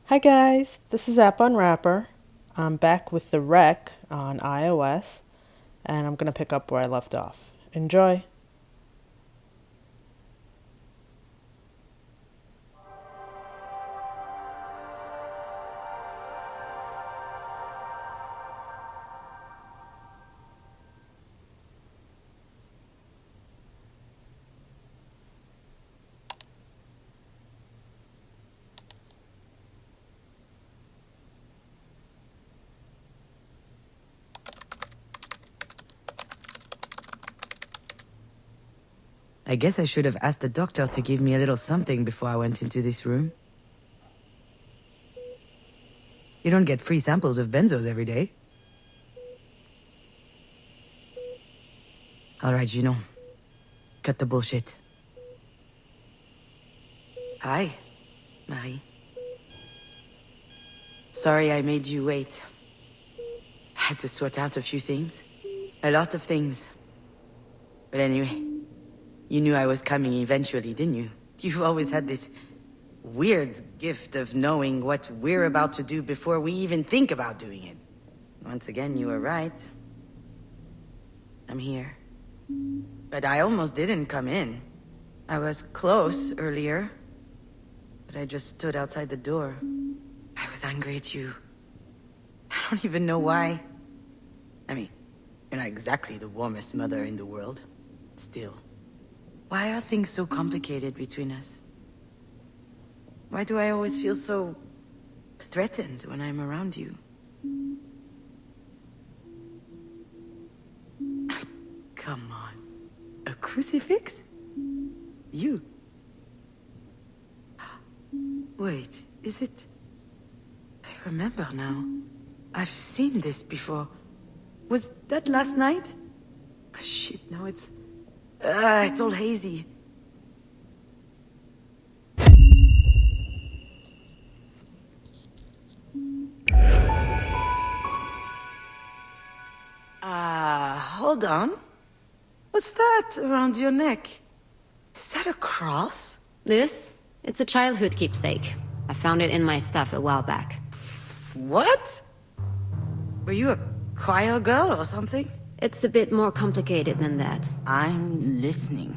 Hi guys, this is App Unwrapper. I'm back with the rec on iOS, and I'm going to pick up where I left off. Enjoy! I guess I should have asked the doctor to give me a little something before I went into this room. You don't get free samples of benzos every day. Alright, cut the bullshit. Hi, Marie. Sorry I made you wait. I had to sort out a few things. A lot of things. But anyway, you knew I was coming eventually, didn't you? You've always had this weird gift of knowing what we're about to do before we even think about doing it. Once again, you were right. I'm here. But I almost didn't come in. I was close earlier, but I just stood outside the door. I was angry at you. I don't even know why. I mean, you're not exactly the warmest mother in the world. Still, why are things so complicated between us? Why do I always feel so threatened when I'm around you? Come on. A crucifix? You? Wait, is it... I remember now. I've seen this before. Was that last night? Oh, shit, now it's all hazy. Hold on. What's that around your neck? Is that a cross? This? It's a childhood keepsake. I found it in my stuff a while back. What? Were you a choir girl or something? It's a bit more complicated than that. I'm listening.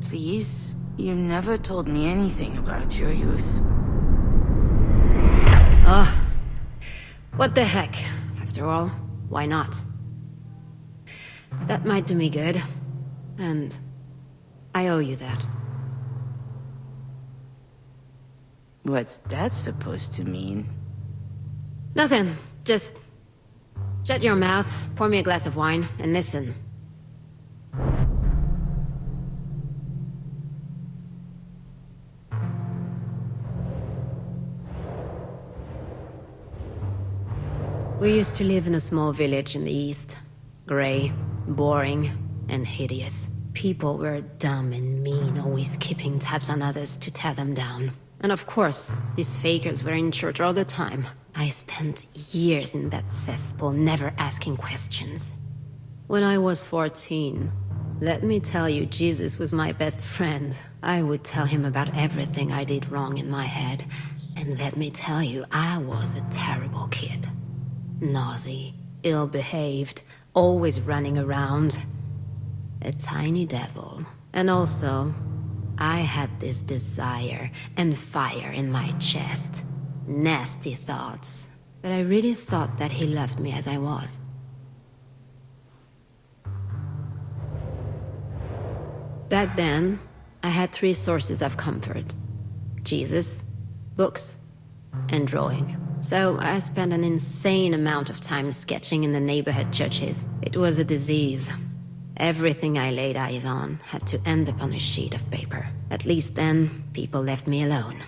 Please, you never told me anything about your youth. Ugh. What the heck? After all, why not? That might do me good. And I owe you that. What's that supposed to mean? Nothing. Just shut your mouth, pour me a glass of wine, and listen. We used to live in a small village in the east. Grey, boring, and hideous. People were dumb and mean, always keeping tabs on others to tear them down. And of course, these fakers were in church all the time. I spent years in that cesspool, never asking questions. When I was 14, let me tell you, Jesus was my best friend. I would tell him about everything I did wrong in my head. And let me tell you, I was a terrible kid. Nosy, ill-behaved, always running around. A tiny devil. And also, I had this desire and fire in my chest. Nasty thoughts. But I really thought that he loved me as I was. Back then, I had 3 sources of comfort. Jesus, books, and drawing. So I spent an insane amount of time sketching in the neighborhood churches. It was a disease. Everything I laid eyes on had to end up on a sheet of paper. At least then, people left me alone.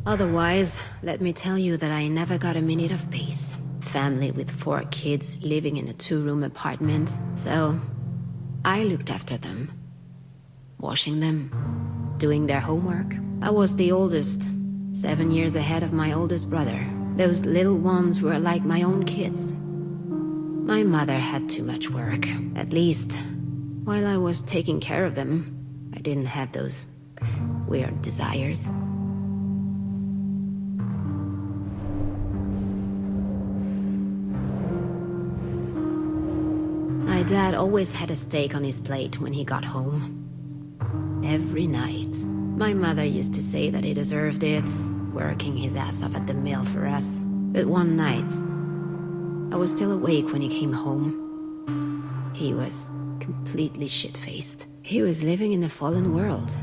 Otherwise, let me tell you that I never got a minute of peace. Family with 4 kids living in a 2-room apartment, so I looked after them. washing them, doing their homework. I was the oldest, 7 years ahead of my oldest brother. Those little ones were like my own kids. My mother had too much work. At least, while I was taking care of them, I didn't have those weird desires. My dad always had a steak on his plate when he got home. Every night. My mother used to say that he deserved it, working his ass off at the mill for us. But one night, I was still awake when he came home. He was completely shit-faced. He was living in a fallen world.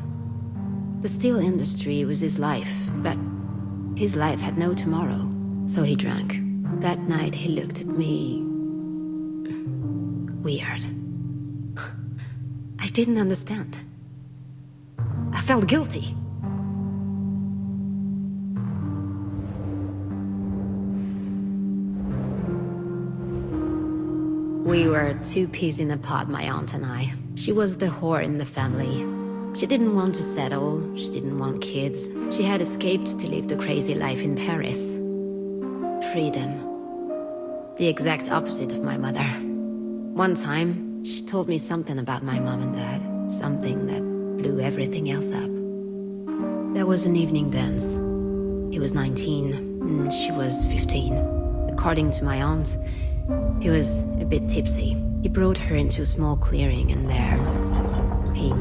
The steel industry was his life, but his life had no tomorrow. So he drank. That night he looked at me... weird. I didn't understand. I felt guilty. We were two peas in a pod, my aunt and I. She was the whore in the family. She didn't want to settle, she didn't want kids. She had escaped to live the crazy life in Paris. Freedom. The exact opposite of my mother. One time, she told me something about my mom and dad. Something that blew everything else up. There was an evening dance. He was 19, and she was 15. According to my aunt, he was a bit tipsy. He brought her into a small clearing, and there, he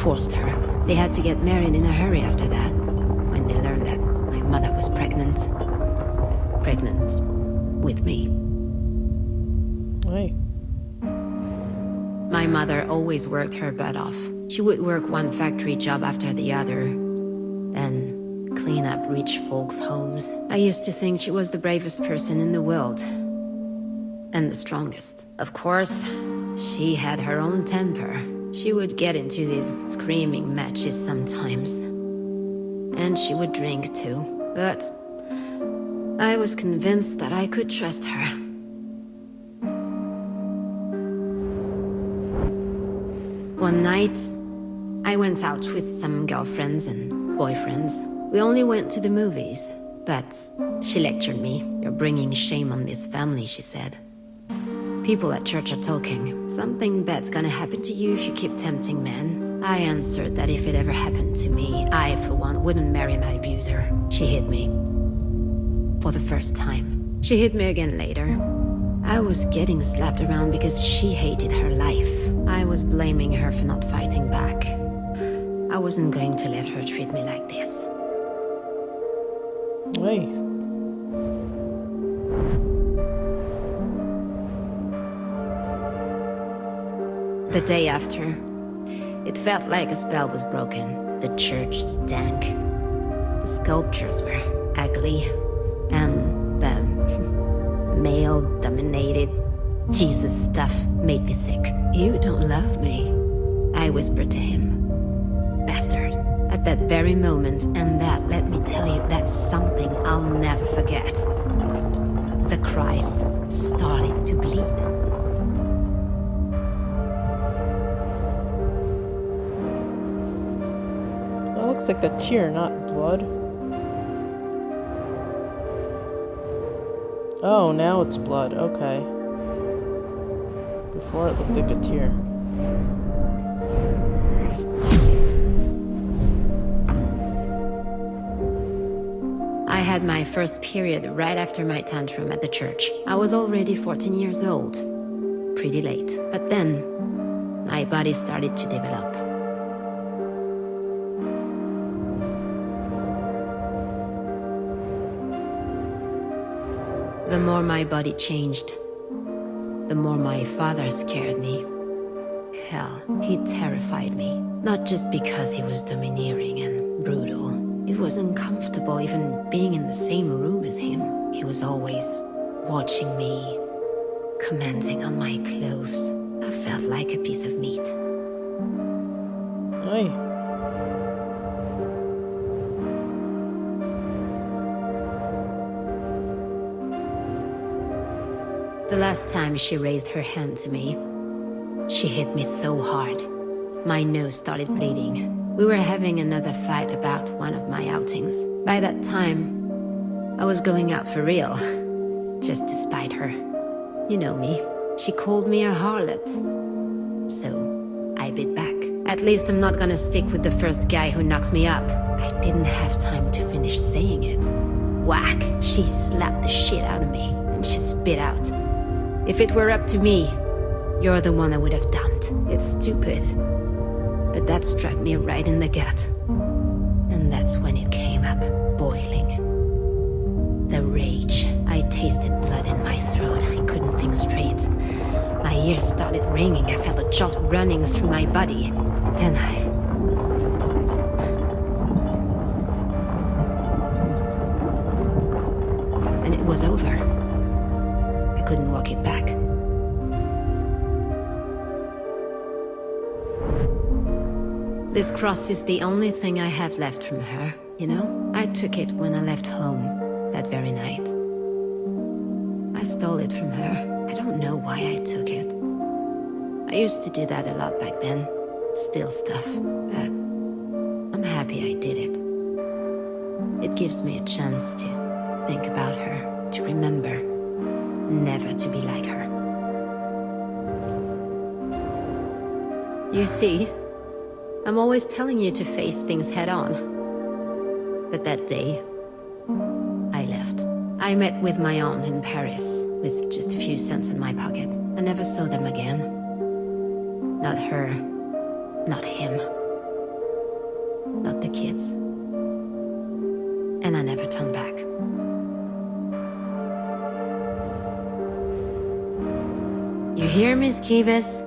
forced her. They had to get married in a hurry after that, when they learned that my mother was pregnant. Pregnant with me. Hey. My mother always worked her butt off. She would work one factory job after the other, then clean up rich folks' homes. I used to think she was the bravest person in the world. And the strongest. Of course, she had her own temper. She would get into these screaming matches sometimes. And she would drink too. But I was convinced that I could trust her. One night, I went out with some girlfriends and boyfriends. We only went to the movies, but she lectured me. "You're bringing shame on this family," she said. "People at church are talking. Something bad's gonna happen to you if you keep tempting men." I answered that if it ever happened to me, I, for one, wouldn't marry my abuser. She hit me. For the first time. She hit me again later. I was getting slapped around because she hated her life. I was blaming her for not fighting back. I wasn't going to let her treat me like this. Hey. The day after, it felt like a spell was broken. The church stank. The sculptures were ugly. And the male-dominated Jesus stuff made me sick. "You don't love me," I whispered to him. Bastard. At that very moment, and that, let me tell you, that's something I'll never forget. The Christ started to bleed. That looks like a tear, not blood. Oh, now it's blood. Okay. Before it looked like a tear. I had my first period right after my tantrum at the church. I was already 14 years old. Pretty late. But then, my body started to develop. The more my body changed, the more my father scared me. Hell, he terrified me. Not just because he was domineering and brutal. It was uncomfortable even being in the same room as him. He was always watching me, commenting on my clothes. I felt like a piece of meat. Hey. The last time she raised her hand to me, she hit me so hard. my nose started bleeding. We were having another fight about one of my outings. By that time, I was going out for real, just to spite her. You know me. She called me a harlot. So, I bit back. At least I'm not gonna stick with the first guy who knocks me up. I didn't have time to finish saying it. Whack! She slapped the shit out of me, and she spit out. If it were up to me, you're the one I would have dumped. It's stupid. But that struck me right in the gut. And that's when it came up, boiling. The rage. I tasted blood in my throat. I couldn't think straight. My ears started ringing. I felt a jolt running through my body. Then it was over. I couldn't walk it back. This cross is the only thing I have left from her, you know? I took it when I left home, that very night. I stole it from her. I don't know why I took it. I used to do that a lot back then. Steal stuff, but I'm happy I did it. It gives me a chance to think about her, to remember, never to be like her. You see, I'm always telling you to face things head on. But that day, I left. I met with my aunt in Paris, with just a few cents in my pocket. I never saw them again. Not her, not him, not the kids. And I never turned back. You hear, Miss Kivas?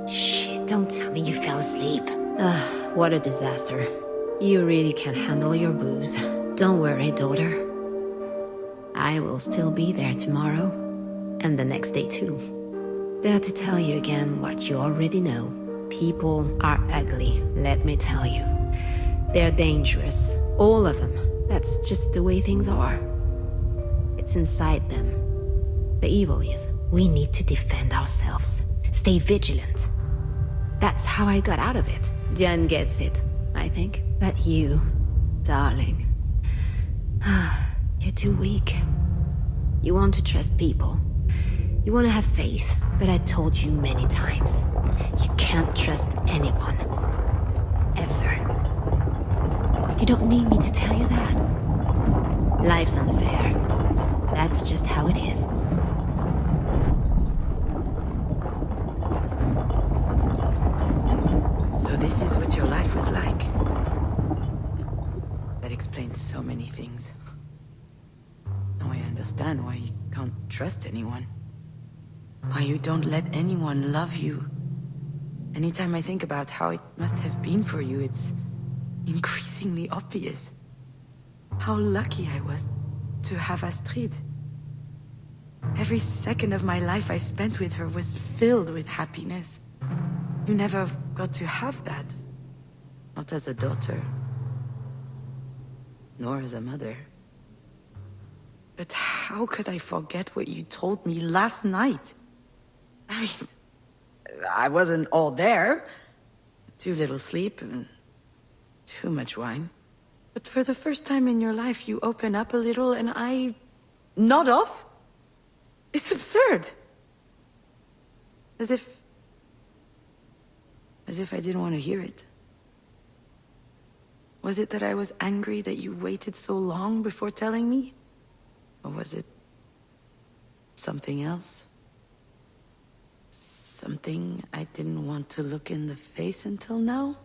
Shit, don't tell me you fell asleep. Ugh, what a disaster. You really can't handle your booze. Don't worry, daughter. I will still be there tomorrow, and the next day too. There to tell you again what you already know. People are ugly, let me tell you. They're dangerous, all of them. That's just the way things are. It's inside them. The evil is, we need to defend ourselves. Stay vigilant. That's how I got out of it. Jen gets it, I think. But you, darling, you're too weak. You want to trust people. You want to have faith, but I told you many times. You can't trust anyone. Ever. You don't need me to tell you that. Life's unfair. That's just how it is. So this is what your life was like. That explains so many things. Now I understand why you can't trust anyone. Why you don't let anyone love you. Anytime I think about how it must have been for you, it's increasingly obvious. How lucky I was to have Astrid. Every second of my life I spent with her was filled with happiness. You never got to have that. Not as a daughter. Nor as a mother. But how could I forget what you told me last night? I mean, I wasn't all there. Too little sleep and too much wine. But for the first time in your life, you open up a little and I nod off? It's absurd. As if I didn't want to hear it. Was it that I was angry that you waited so long before telling me? Or was it something else? Something I didn't want to look in the face until now?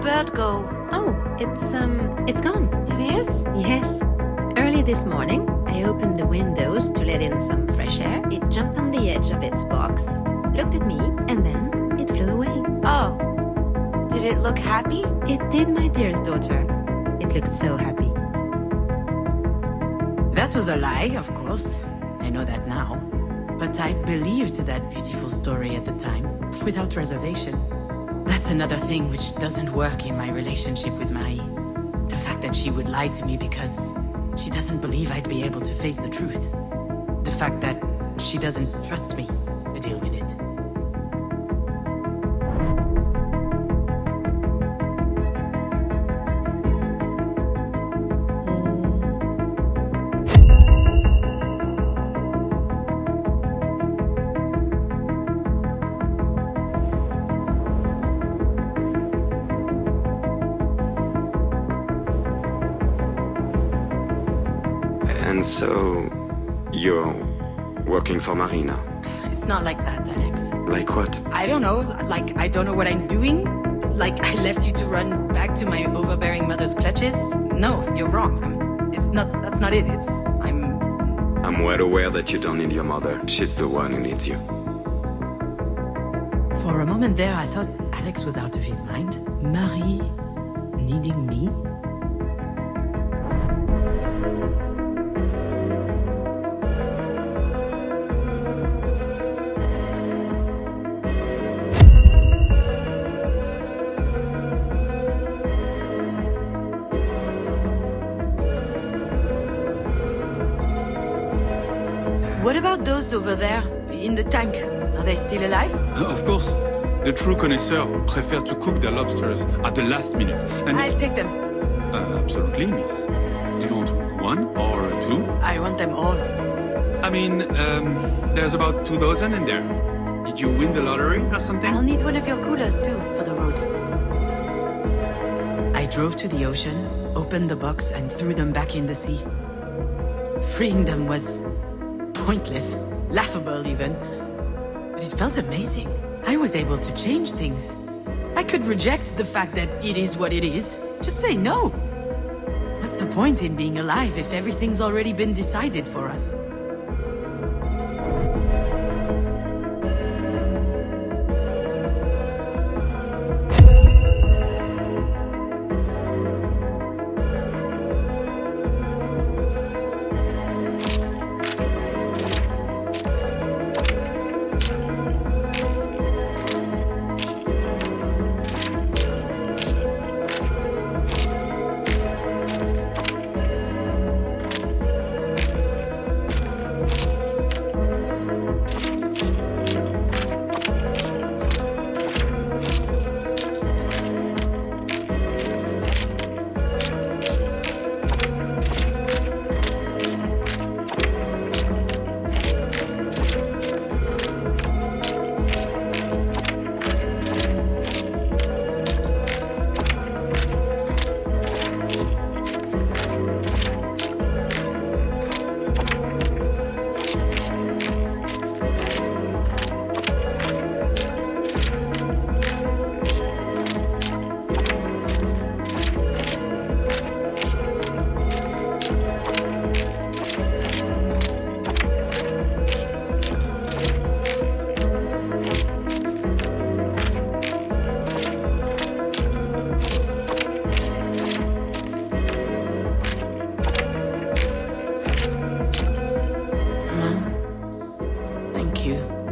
bird go? Oh, it's gone. It is? Yes. Early this morning, I opened the windows to let in some fresh air. It jumped on the edge of its box, looked at me, and then it flew away. Oh. Did it look happy? It did, my dearest daughter. It looked so happy. That was a lie, of course. I know that now. But I believed that beautiful story at the time, without reservation. That's another thing which doesn't work in my relationship with Marie. The fact that she would lie to me because she doesn't believe I'd be able to face the truth. The fact that she doesn't trust me to deal with it. And so, you're working for Marina. It's not like that, Alex. Like what? I don't know. Like, I don't know what I'm doing. Like, I left you to run back to my overbearing mother's clutches. No, you're wrong. That's not it. I'm well aware that you don't need your mother. She's the one who needs you. For a moment there, I thought Alex was out of his mind. Marie needing me? What about those over there, in the tank? Are they still alive? Of course. The true connoisseur prefer to cook their lobsters at the last minute. And I'll take them. absolutely, miss. Do you want one or two? I want them all. I mean, there's about 2 dozen in there. Did you win the lottery or something? I'll need one of your coolers too, for the road. I drove to the ocean, opened the box and threw them back in the sea. Freeing them was pointless, laughable even. But it felt amazing. I was able to change things. I could reject the fact that it is what it is. Just say no. What's the point in being alive if everything's already been decided for us?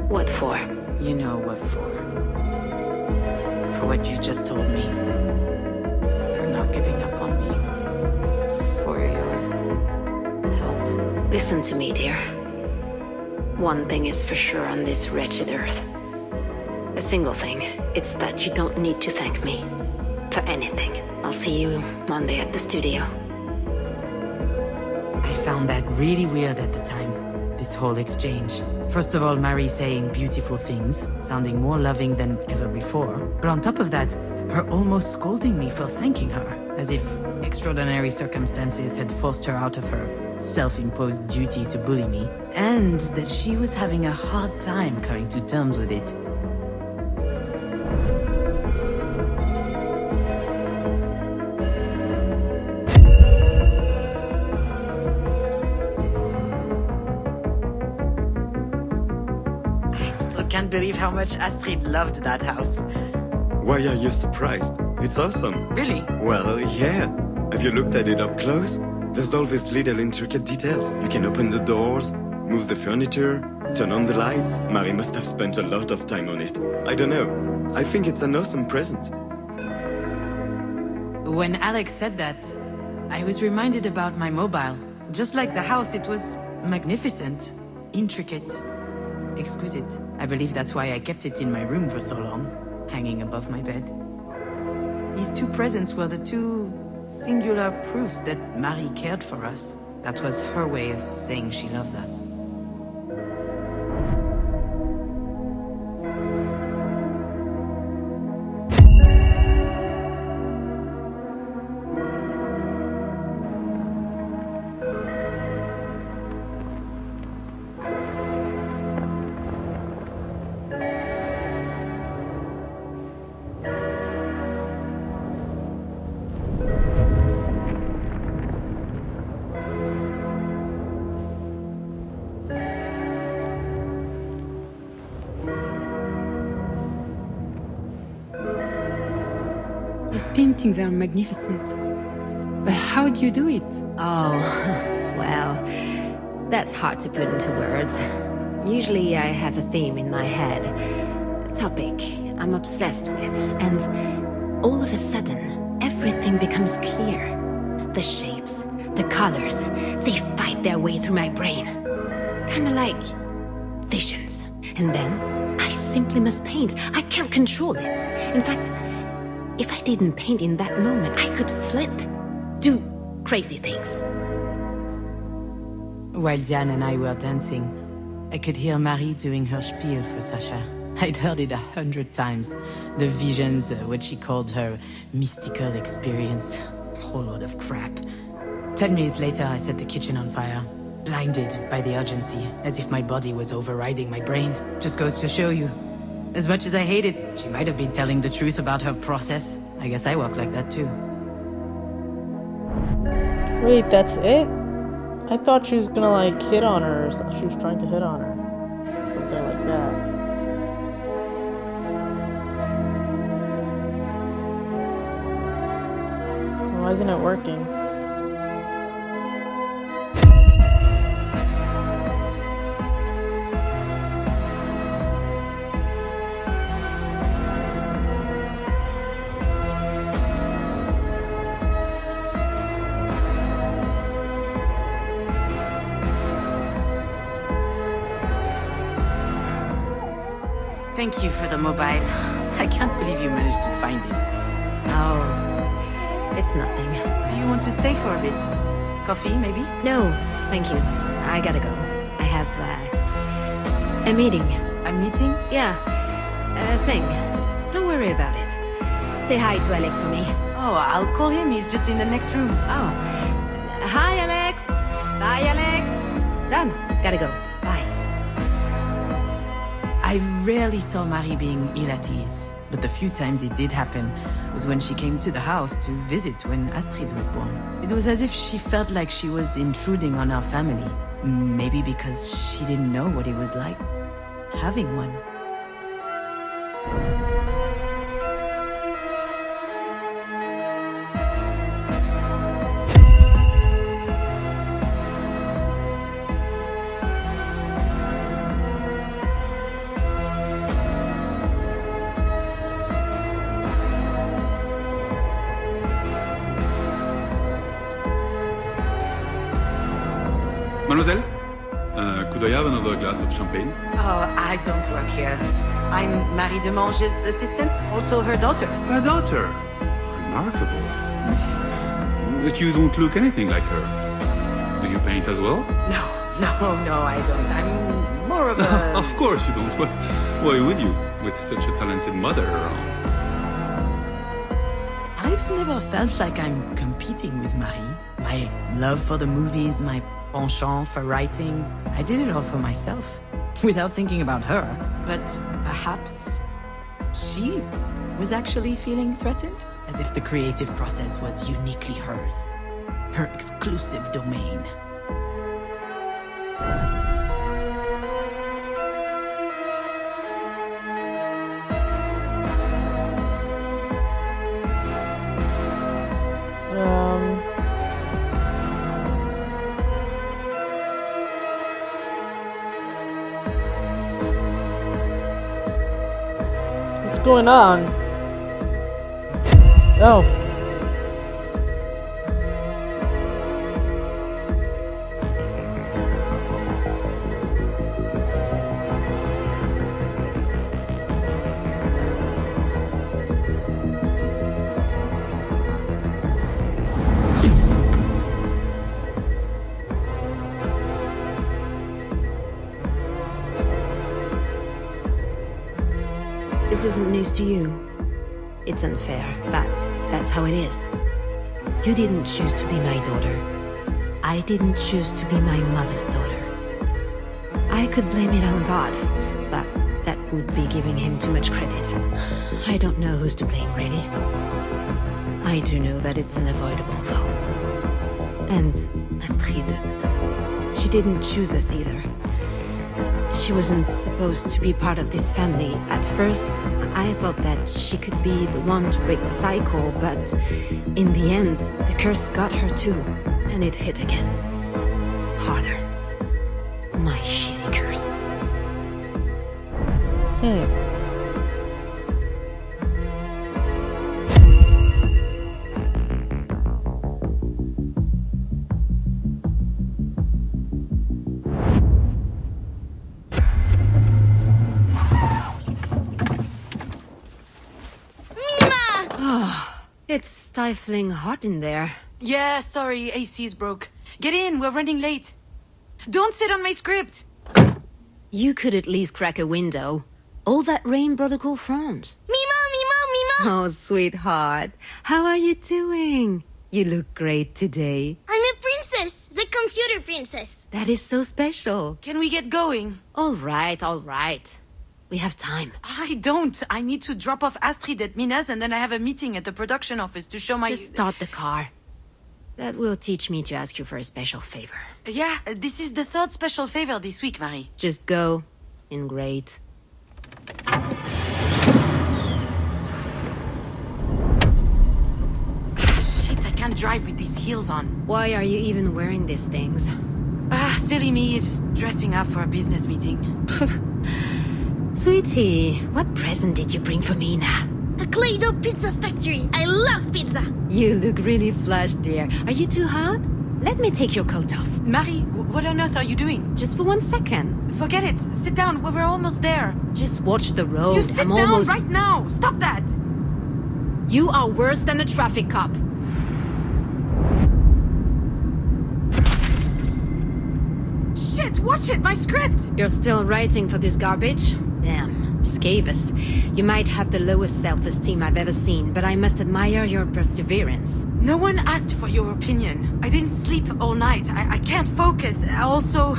What for? You know what for. For what you just told me. For not giving up on me. For your help. Listen to me, dear. One thing is for sure on this wretched earth. A single thing. It's that you don't need to thank me. For anything. I'll see you Monday at the studio. I found that really weird at the time. This whole exchange. First of all, Marie saying beautiful things, sounding more loving than ever before. But on top of that, her almost scolding me for thanking her, as if extraordinary circumstances had forced her out of her self-imposed duty to bully me, and that she was having a hard time coming to terms with it. can't believe how much Astrid loved that house. Why are you surprised? It's awesome. Really? Well, yeah. Have you looked at it up close? There's all these little intricate details. You can open the doors, move the furniture, turn on the lights. Marie must have spent a lot of time on it. I don't know. I think it's an awesome present. When Alex said that, I was reminded about my mobile. Just like the house, it was magnificent, intricate, exquisite. I believe that's why I kept it in my room for so long, hanging above my bed. These two presents were the two singular proofs that Marie cared for us. That was her way of saying she loves us. These paintings are magnificent. But how do you do it? Oh, well, that's hard to put into words. Usually I have a theme in my head, a topic I'm obsessed with, and all of a sudden, everything becomes clear. The shapes, the colors, they fight their way through my brain. Kinda like visions. And then, I simply must paint. I can't control it. In fact, if I didn't paint in that moment, I could flip, do crazy things. While Diane and I were dancing, I could hear Marie doing her spiel for Sasha. I'd heard it 100 times. The visions, what she called her mystical experience. Whole load of crap. 10 minutes later, I set the kitchen on fire. Blinded by the urgency, as if my body was overriding my brain. Just goes to show you. As much as I hate it, she might have been telling the truth about her process. I guess I work like that too. Wait, that's it? I thought she was gonna like hit on her or something. She was trying to hit on her. Something like that. Why isn't it working? Thank you for the mobile. I can't believe you managed to find it. Oh, it's nothing. Do you want to stay for a bit? Coffee, maybe? No, thank you. I gotta go. I have, a meeting. A meeting? Yeah, a thing. Don't worry about it. Say hi to Alex for me. Oh, I'll call him. He's just in the next room. Oh. Hi, Alex! Bye, Alex! Done. Gotta go. Bye. I rarely saw Marie being ill at ease, but the few times it did happen was when she came to the house to visit when Astrid was born. It was as if she felt like she was intruding on our family. Maybe because she didn't know what it was like having one. Mademoiselle, could I have another glass of champagne? Oh, I don't work here. I'm Marie Demange's assistant, also her daughter. A daughter. Remarkable. But you don't look anything like her. Do you paint as well? No, I don't. I'm more of a... Of course you don't. Why would you, with such a talented mother around? I've never felt like I'm competing with Marie. My love for the movies, my penchant for writing, I did it all for myself, without thinking about her. But perhaps she was actually feeling threatened? As if the creative process was uniquely hers. Her exclusive domain. What's going on? Oh. This isn't news to you. It's unfair, but that's how it is. You didn't choose to be my daughter. I didn't choose to be my mother's daughter. I could blame it on God, but that would be giving him too much credit. I don't know who's to blame, really. I do know that it's unavoidable, though. And Astrid, she didn't choose us either. She wasn't supposed to be part of this family. At first, I thought that she could be the one to break the cycle, but in the end, the curse got her too, and it hit again. Harder. My shitty curse. It's stifling hot in there. Yeah, sorry, AC's broke. Get in, we're running late. Don't sit on my script! You could at least crack a window. All that rain brought a cool front. Mima, Mima, Mima! Oh, sweetheart. How are you doing? You look great today. I'm a princess! The computer princess! That is so special. Can we get going? All right, all right. We have time. I don't. I need to drop off Astrid at Mina's and then I have a meeting at the production office to show my... Just start the car. That will teach me to ask you for a special favor. Yeah, this is the third special favor this week, Marie. Just go. In great. Shit, I can't drive with these heels on. Why are you even wearing these things? Silly me, just dressing up for a business meeting. Sweetie, what present did you bring for Mina? A clay dough pizza factory! I love pizza! You look really flushed, dear. Are you too hot? Let me take your coat off. Marie, what on earth are you doing? Just for 1 second. Forget it. Sit down. We're almost there. Just watch the road. You sit I'm down almost... right now. Stop that. You are worse than a traffic cop. Shit, watch it. My script. You're still writing for this garbage? Damn, Scavis. You might have the lowest self-esteem I've ever seen, but I must admire your perseverance. No one asked for your opinion. I didn't sleep all night. I can't focus. Also,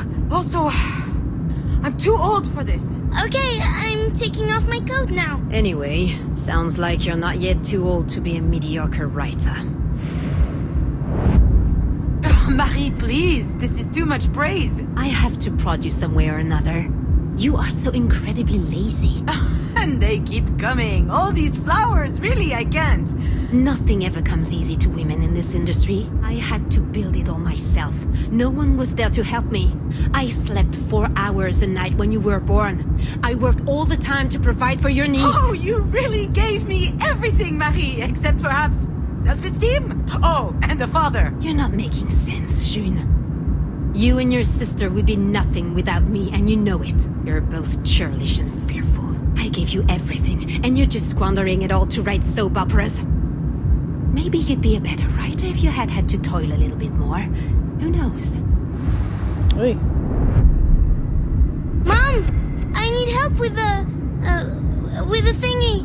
I'm too old for this. Okay, I'm taking off my coat now. Anyway, sounds like you're not yet too old to be a mediocre writer. Marie, please. This is too much praise. I have to prod you some way or another. You are so incredibly lazy. And they keep coming. All these flowers. Really, I can't. Nothing ever comes easy to women in this industry. I had to build it all myself. No one was there to help me. I slept 4 hours a night when you were born. I worked all the time to provide for your needs. Oh, you really gave me everything, Marie, except perhaps self-esteem. Oh, and a father. You're not making sense, June. You and your sister would be nothing without me, and you know it. You're both churlish and fearful. I gave you everything, and you're just squandering it all to write soap operas. Maybe you'd be a better writer if you had to toil a little bit more. Who knows? Oi. Mom! I need help with the thingy.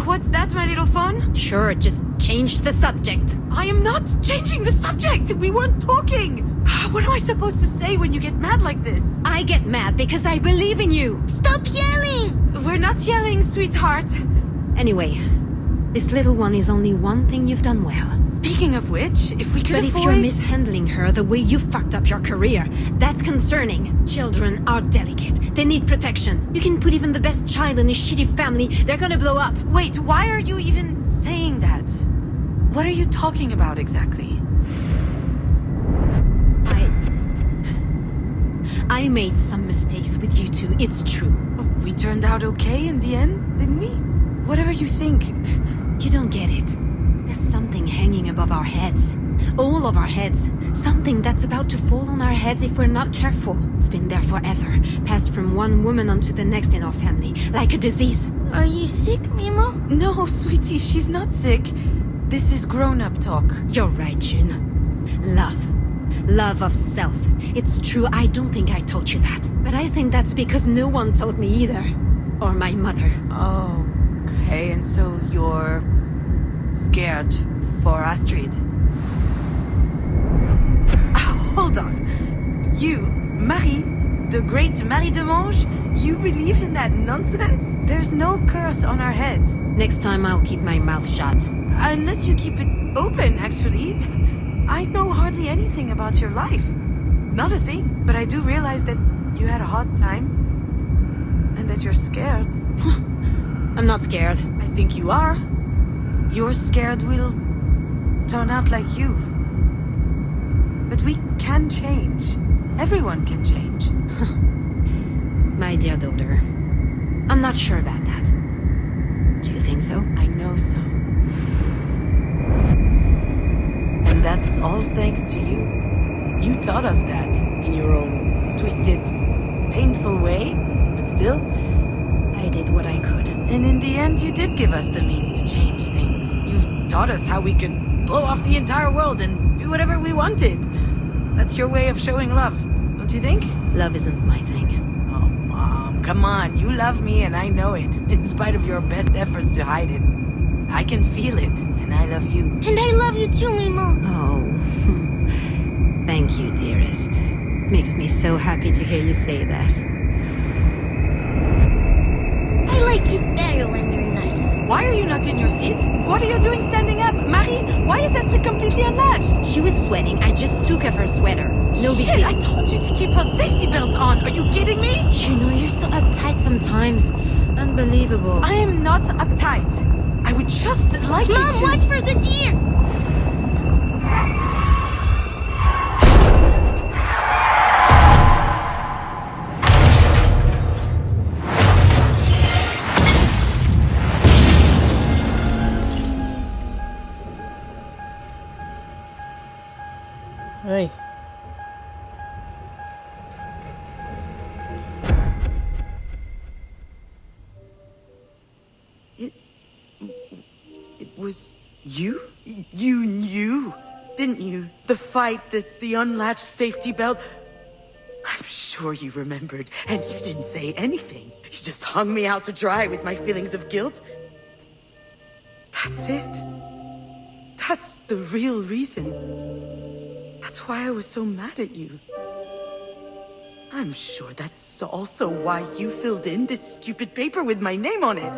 What's that, my little phone? Sure, just change the subject. I am not changing the subject. We weren't talking. What am I supposed to say when you get mad like this? I get mad because I believe in you. Stop yelling! We're not yelling, sweetheart. Anyway, this little one is only one thing you've done well. Speaking of which, if we could But if avoid... you're mishandling her the way you fucked up your career, that's concerning. Children are delicate. They need protection. You can put even the best child in a shitty family, they're gonna blow up. Wait, why are you even saying that? What are you talking about exactly? I made some mistakes with you two, it's true. We turned out okay in the end, didn't we? Whatever you think. You don't get it. There's something hanging above our heads. All of our heads. Something that's about to fall on our heads if we're not careful. It's been there forever. Passed from one woman onto the next in our family. Like a disease. Are you sick, Mimo? No, sweetie, she's not sick. This is grown-up talk. You're right, June. Love. Love of self. It's true, I don't think I taught you that. But I think that's because no one taught me either. Or my mother. Okay, and so you're scared for Astrid? Hold on. You, Marie, the great Marie de Monge, you believe in that nonsense? There's no curse on our heads. Next time I'll keep my mouth shut. Unless you keep it open, actually. I know hardly anything about your life. Not a thing. But I do realize that you had a hard time. And that you're scared. I'm not scared. I think you are. You're scared we'll turn out like you. But we can change. Everyone can change. My dear daughter, I'm not sure about that. Do you think so? I know so. And that's all thanks to you. You taught us that in your own twisted, painful way, but still. I did what I could. And in the end, you did give us the means to change things. You've taught us how we could blow off the entire world and do whatever we wanted. That's your way of showing love, don't you think? Love isn't my thing. Oh, Mom, come on. You love me and I know it, in spite of your best efforts to hide it. I can feel it, and I love you. And I love you too, Mimo. Oh, thank you, dearest. Makes me so happy to hear you say that. I like it better when you're nice. Why are you not in your seat? What are you doing standing up? Marie, why is Astrid completely unlatched? She was sweating. I just took off her sweater. No big Shit, deal. I told you to keep her safety belt on. Are you kidding me? You know, you're so uptight sometimes. Unbelievable. I am not uptight. I would just like you Mom, to... watch for the deer. Hey. It was you? You knew, didn't you? The fight, the unlatched safety belt. I'm sure you remembered, and you didn't say anything. You just hung me out to dry with my feelings of guilt. That's it. That's the real reason. That's why I was so mad at you. I'm sure that's also why you filled in this stupid paper with my name on it.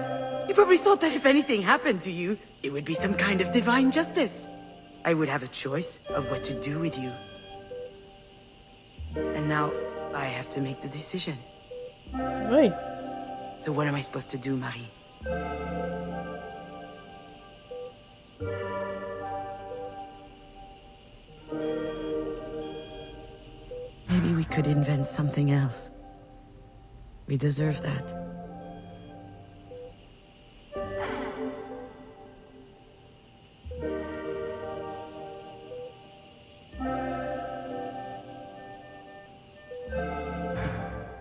You probably thought that if anything happened to you, it would be some kind of divine justice. I would have a choice of what to do with you. And now, I have to make the decision. Hey. So what am I supposed to do, Marie? Maybe we could invent something else. We deserve that.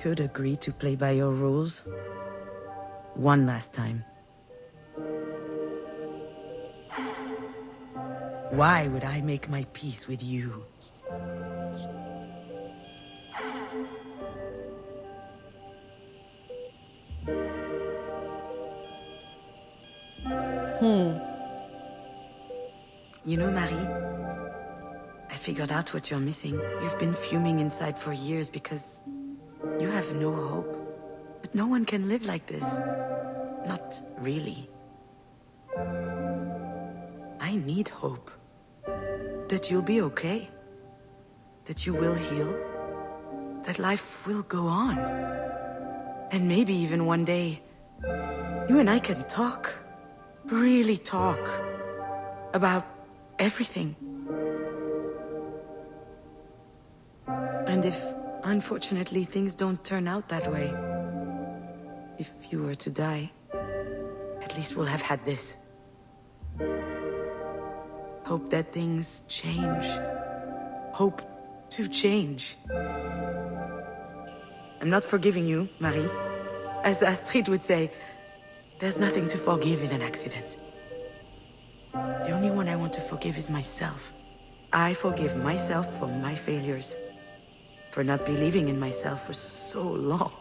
Could agree to play by your rules. One last time. Why would I make my peace with you? You know, Marie, I figured out what you're missing. You've been fuming inside for years because you have no hope. But no one can live like this. Not really. I need hope. That you'll be okay. That you will heal. That life will go on. And maybe even one day, you and I can talk. Really talk. About everything. And if, unfortunately, things don't turn out that way, if you were to die, At least we'll have had this. Hope that things change. Hope to change. I'm not forgiving you, Marie. As Astrid would say, there's nothing to forgive in an accident. The only one I want to forgive is myself. I forgive myself for my failures, for not believing in myself for so long.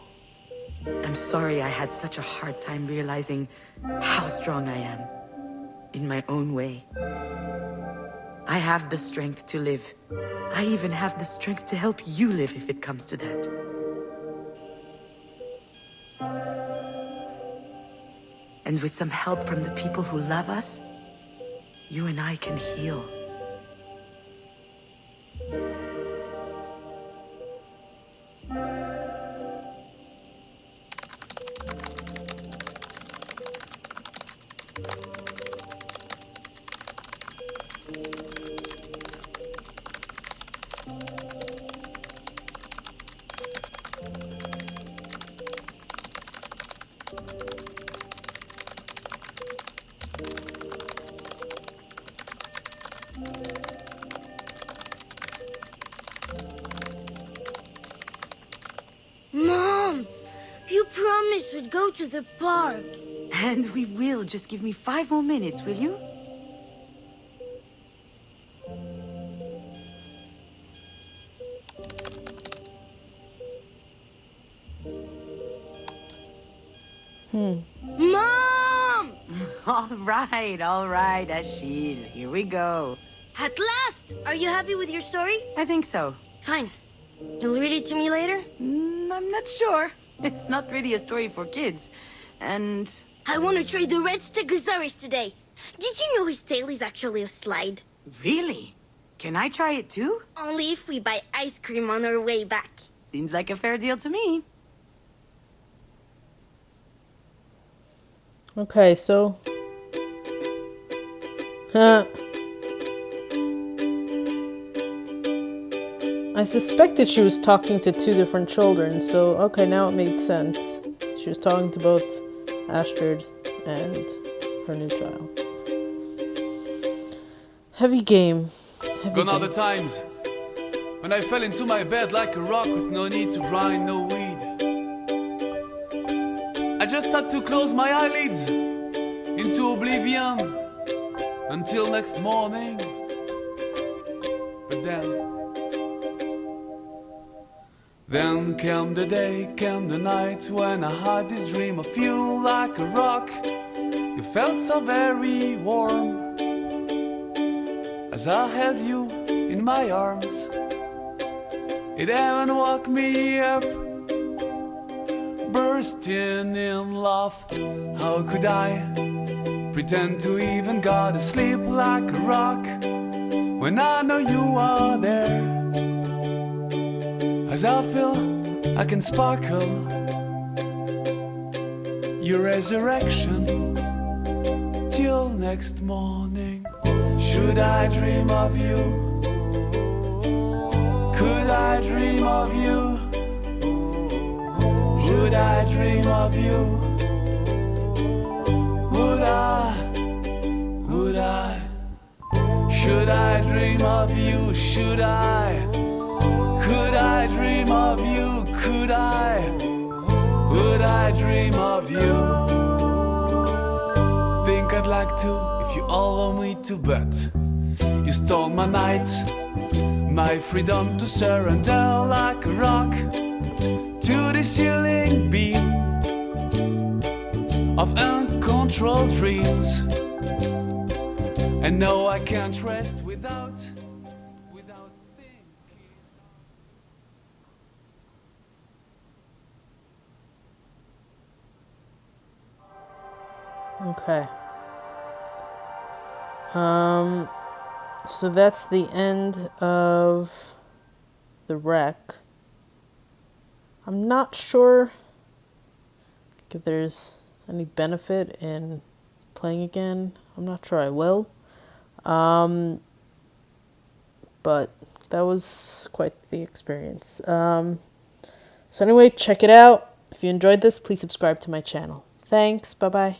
I'm sorry I had such a hard time realizing how strong I am, in my own way. I have the strength to live. I even have the strength to help you live if it comes to that. And with some help from the people who love us, you and I can heal. Mom, you promised we'd go to the park. And we will. Just give me 5 more minutes, will you? Mom! All right, Achille. Here we go. At last! Are you happy with your story? I think so. Fine. You'll read it to me later? I'm not sure. It's not really a story for kids. And I want to trade the red Stegosaurus today. Did you know his tail is actually a slide? really? Can I try it too? Only if we buy ice cream on our way back. Seems like a fair deal to me. Okay, so... Huh. I suspected she was talking to two different children, so okay, now it made sense. She was talking to both Astrid and her new child. Heavy game. Gone are the times when I fell into my bed like a rock with no need to grind, no weed. I just had to close my eyelids into oblivion until next morning. But then came the day, came the night when I had this dream of you like a rock. You felt so very warm as I held you in my arms. It even woke me up, bursting in love. How could I pretend to even go to sleep like a rock when I know you are there? As I feel I can sparkle your resurrection till next morning. Should I dream of you? Could I dream of you? Would I dream of you? Would I? Would I? Should I dream of you? Should I? Could I dream of you? Could I? Would I dream of you? Think I'd like to if you allow me to, but you stole my nights, my freedom to surrender like a rock to the ceiling beam of uncontrolled dreams. And no, I can't rest without thinking. Okay. So that's the end of the wreck. I'm not sure if there's any benefit in playing again. I'm not sure I will. But that was quite the experience. So anyway, check it out. If you enjoyed this, please subscribe to my channel. Thanks. Bye-bye.